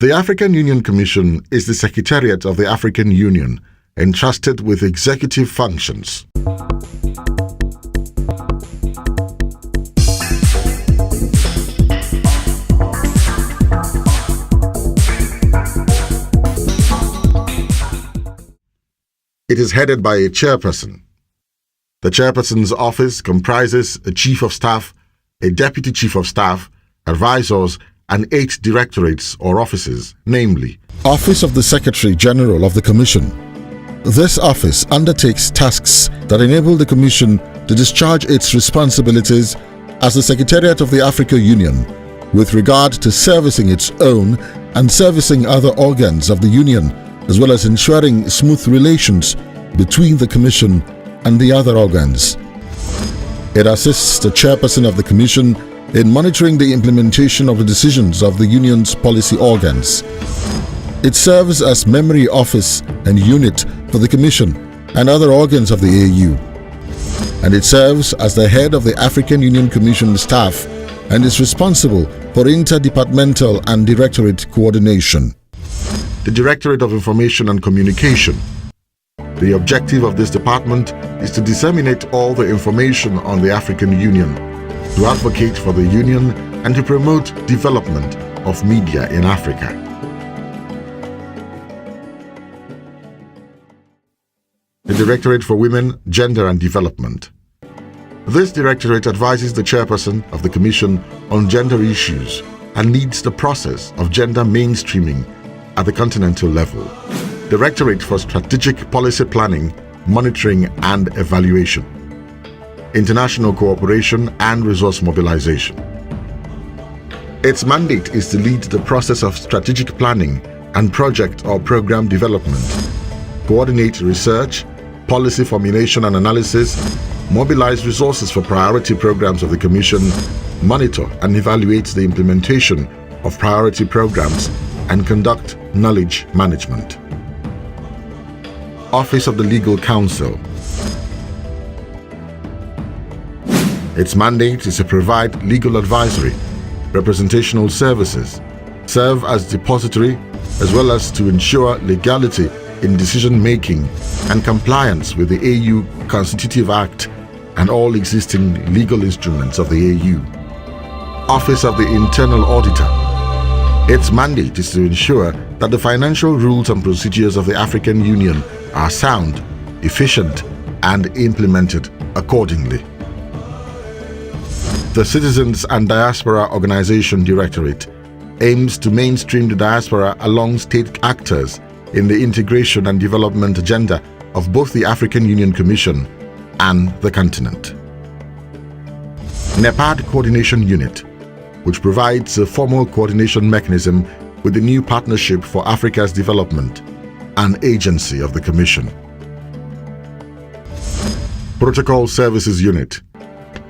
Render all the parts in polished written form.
The African Union Commission is the Secretariat of the African Union, entrusted with executive functions. It is headed by a chairperson. The chairperson's office comprises a chief of staff, a deputy chief of staff, advisors, and 8 directorates or offices, namely: Office of the Secretary General of the Commission. This office undertakes tasks that enable the Commission to discharge its responsibilities as the Secretariat of the African Union with regard to servicing its own and servicing other organs of the Union, as well as ensuring smooth relations between the Commission and the other organs. It assists the chairperson of the Commission in monitoring the implementation of the decisions of the Union's policy organs. It serves as memory office and unit for the Commission and other organs of the AU. And it serves as the head of the African Union Commission staff and is responsible for interdepartmental and directorate coordination. The Directorate of Information and Communication. The objective of this department is to disseminate all the information on the African Union, to advocate for the Union, and to promote development of media in Africa. The Directorate for Women, Gender and Development. This directorate advises the chairperson of the Commission on gender issues and leads the process of gender mainstreaming at the continental level. Directorate for Strategic Policy Planning, Monitoring and Evaluation. International Cooperation and Resource Mobilization. Its mandate is to lead the process of strategic planning and project or program development, coordinate research, policy formulation and analysis, mobilize resources for priority programs of the Commission, monitor and evaluate the implementation of priority programs, and conduct knowledge management. Office of the Legal Counsel. Its mandate is to provide legal advisory, representational services, serve as depository, as well as to ensure legality in decision-making and compliance with the AU Constitutive Act and all existing legal instruments of the AU. Office of the Internal Auditor. Its mandate is to ensure that the financial rules and procedures of the African Union are sound, efficient, and implemented accordingly. The Citizens and Diaspora Organization Directorate aims to mainstream the diaspora along state actors in the integration and development agenda of both the African Union Commission and the continent. NEPAD Coordination Unit, which provides a formal coordination mechanism with the new Partnership for Africa's Development, an agency of the Commission. Protocol Services Unit.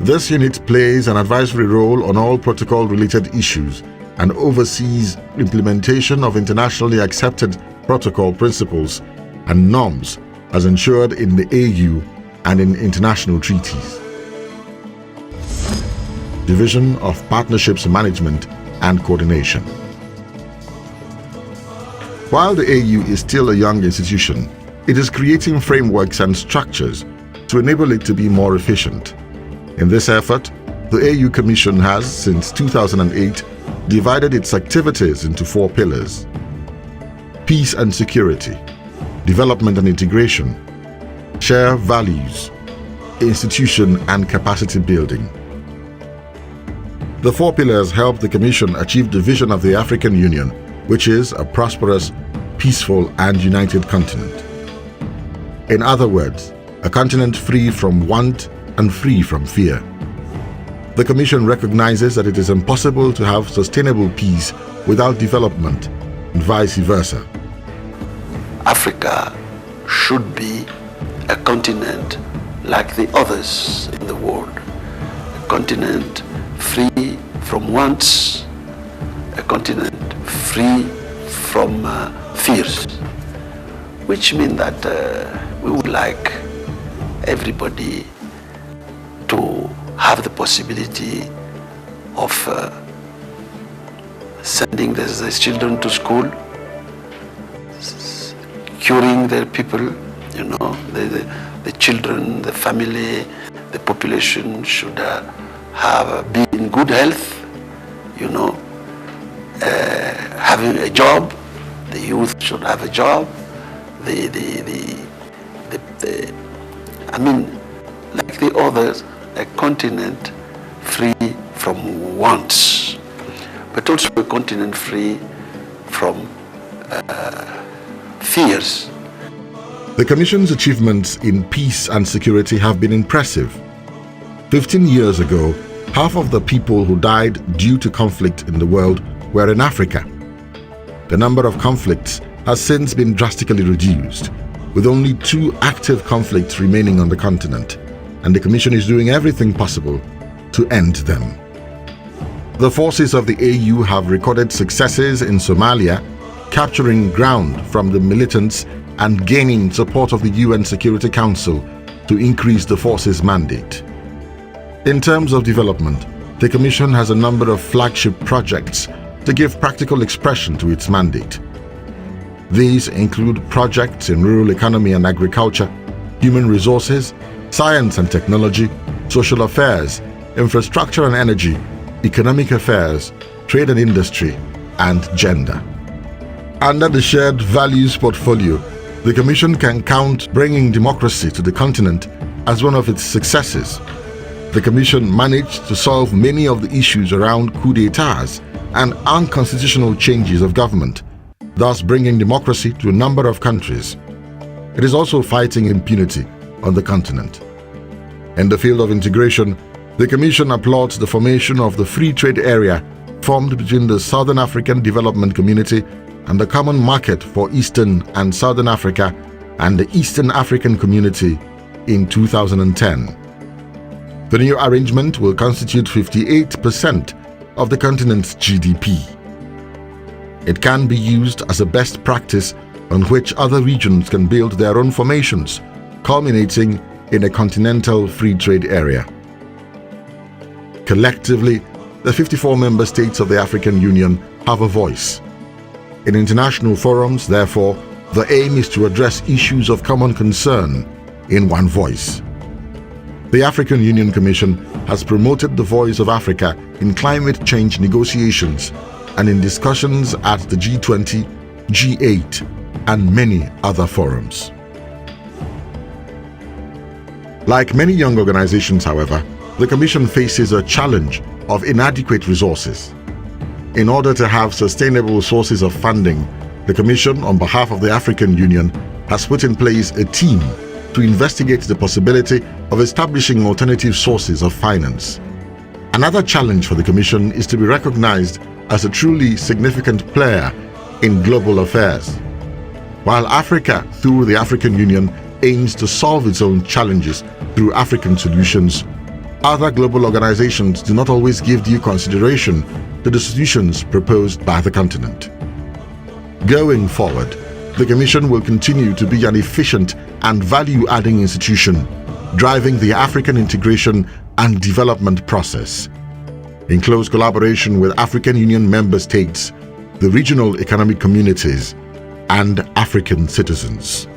This unit plays an advisory role on all protocol-related issues and oversees implementation of internationally accepted protocol principles and norms as ensured in the AU and in international treaties. Division of Partnerships Management and Coordination. While the AU is still a young institution, it is creating frameworks and structures to enable it to be more efficient. In this effort, the AU Commission has, since 2008, divided its activities into 4 pillars: peace and security, development and integration, share values, institution and capacity building. The 4 pillars help the Commission achieve the vision of the African Union, which is a prosperous, peaceful and united continent. In other words, a continent free from want and free from fear. The Commission recognizes that it is impossible to have sustainable peace without development, and vice versa. Africa should be a continent like the others in the world, a continent free from wants, a continent free from fears, which means that we would like everybody to have the possibility of sending their children to school, curing their people, you know, the children, the family, the population should be in good health, you know, having a job. The youth should have a job. I mean, like the others, a continent free from wants, but also a continent free from fears. The Commission's achievements in peace and security have been impressive. 15 years ago, half of the people who died due to conflict in the world were in Africa. The number of conflicts has since been drastically reduced, with only 2 active conflicts remaining on the continent, and the Commission is doing everything possible to end them. The forces of the AU have recorded successes in Somalia, capturing ground from the militants and gaining support of the UN Security Council to increase the force's mandate. In terms of development, the Commission has a number of flagship projects to give practical expression to its mandate. These include projects in rural economy and agriculture, human resources, science and technology, social affairs, infrastructure and energy, economic affairs, trade and industry, and gender. Under the shared values portfolio, the Commission can count bringing democracy to the continent as one of its successes. The Commission managed to solve many of the issues around coup d'etats and unconstitutional changes of government, thus bringing democracy to a number of countries. It is also fighting impunity on the continent. In the field of integration, the Commission applauds the formation of the free trade area formed between the Southern African Development Community and the Common Market for Eastern and Southern Africa and the Eastern African Community in 2010. The new arrangement will constitute 58% of the continent's GDP. It can be used as a best practice on which other regions can build their own formations, culminating in a continental free trade area. Collectively, the 54 member states of the African Union have a voice. In international forums, therefore, the aim is to address issues of common concern in one voice. The African Union Commission has promoted the voice of Africa in climate change negotiations and in discussions at the G20, G8, and many other forums. Like many young organizations, however, the Commission faces a challenge of inadequate resources. In order to have sustainable sources of funding, the Commission, on behalf of the African Union, has put in place a team to investigate the possibility of establishing alternative sources of finance. Another challenge for the Commission is to be recognized as a truly significant player in global affairs. While Africa, through the African Union, aims to solve its own challenges through African solutions, other global organizations do not always give due consideration to the solutions proposed by the continent. Going forward, the Commission will continue to be an efficient and value-adding institution, driving the African integration and development process, in close collaboration with African Union member states, the regional economic communities, and African citizens.